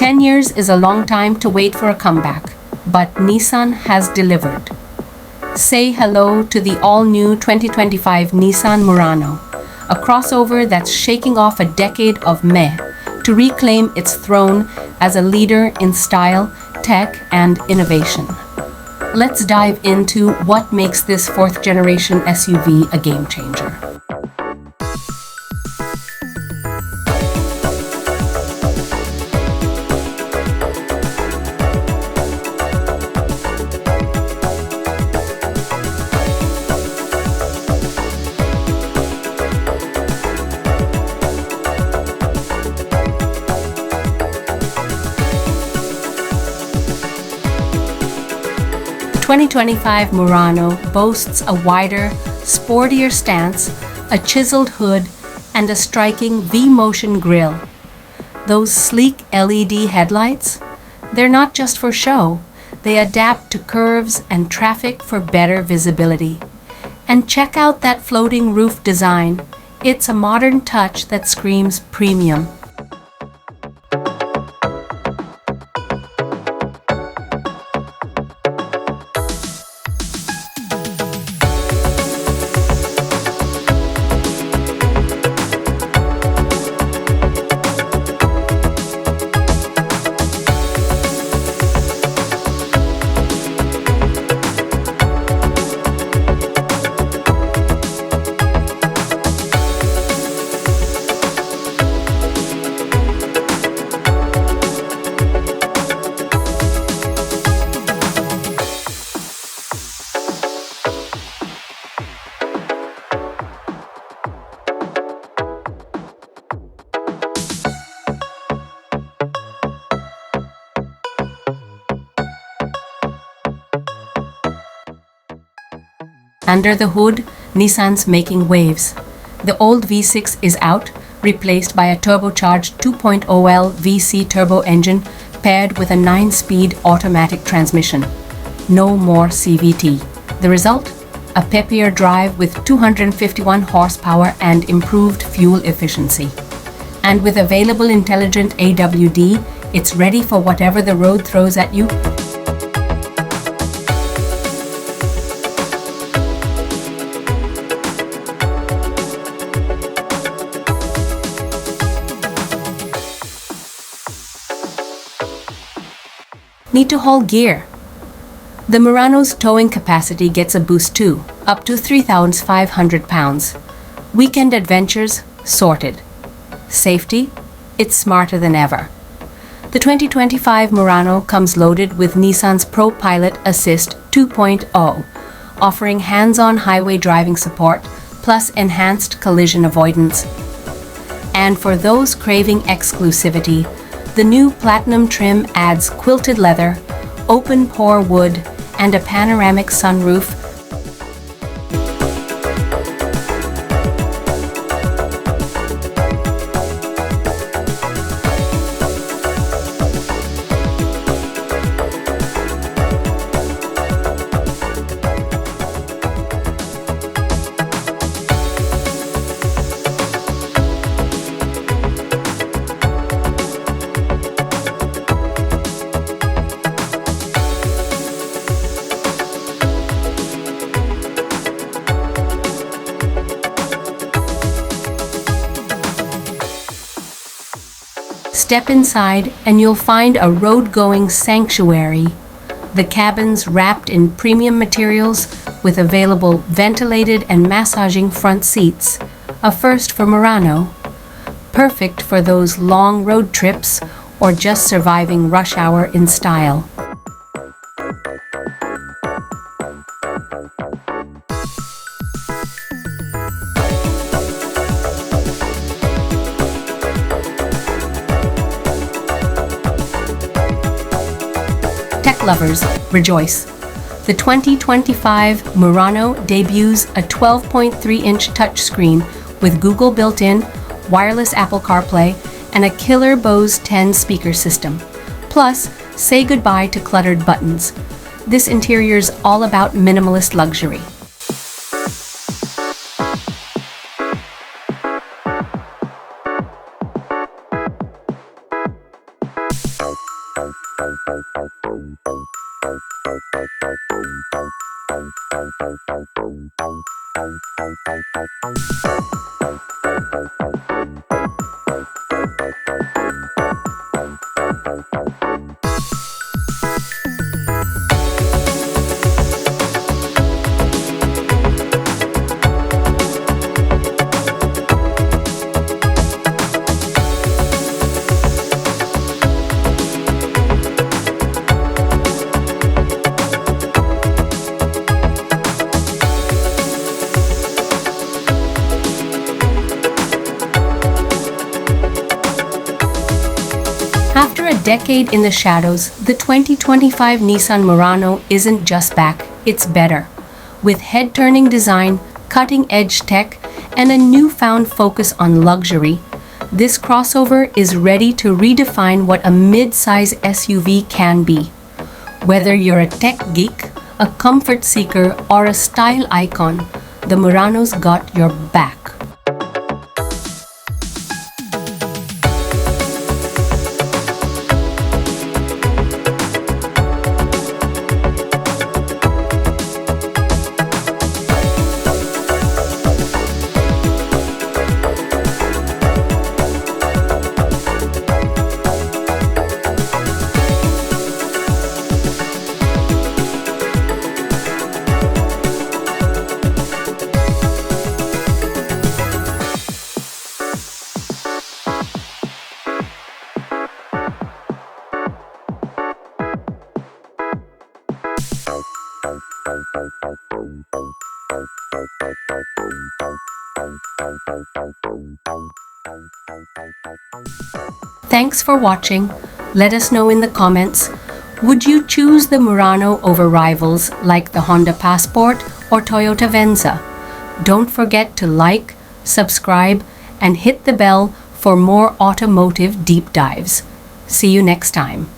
10 years is a long time to wait for a comeback, but Nissan has delivered. Say hello to the all-new 2025 Nissan Murano, a crossover that's shaking off a decade of meh to reclaim its throne as a leader in style, tech, and innovation. Let's dive into what makes this fourth-generation SUV a game changer. The 2025 Murano boasts a wider, sportier stance, a chiseled hood, and a striking V-motion grille. Those sleek LED headlights? They're not just for show. They adapt to curves and traffic for better visibility. And check out that floating roof design. It's a modern touch that screams premium. Under the hood, Nissan's making waves. The old V6 is out, replaced by a turbocharged 2.0L VC turbo engine paired with a 9-speed automatic transmission. No more CVT. The result? A peppier drive with 251 horsepower and improved fuel efficiency. And with available intelligent AWD, it's ready for whatever the road throws at you. Need to haul gear? The Murano's towing capacity gets a boost too, up to 3,500 pounds. Weekend adventures? Sorted. Safety? It's smarter than ever. The 2025 Murano comes loaded with Nissan's ProPilot Assist 2.0, offering hands-on highway driving support plus enhanced collision avoidance. And for those craving exclusivity, the new Platinum trim adds quilted leather, open-pore wood, and a panoramic sunroof. Step inside and you'll find a road-going sanctuary. The cabin's wrapped in premium materials with available ventilated and massaging front seats, a first for Murano. Perfect for those long road trips or just surviving rush hour in style. Tech lovers, rejoice. The 2025 Murano debuts a 12.3-inch touchscreen with Google built-in, wireless Apple CarPlay, and a killer Bose 10 speaker system. Plus, say goodbye to cluttered buttons. This interior's all about minimalist luxury. After a decade in the shadows, the 2025 Nissan Murano isn't just back, it's better. With head-turning design, cutting-edge tech, and a newfound focus on luxury, this crossover is ready to redefine what a mid-size SUV can be. Whether you're a tech geek, a comfort seeker, or a style icon, the Murano's got your back. Thanks for watching. Let us know in the comments. Would you choose the Murano over rivals like the Honda Passport or Toyota Venza? Don't forget to like, subscribe, and hit the bell for more automotive deep dives. See you next time.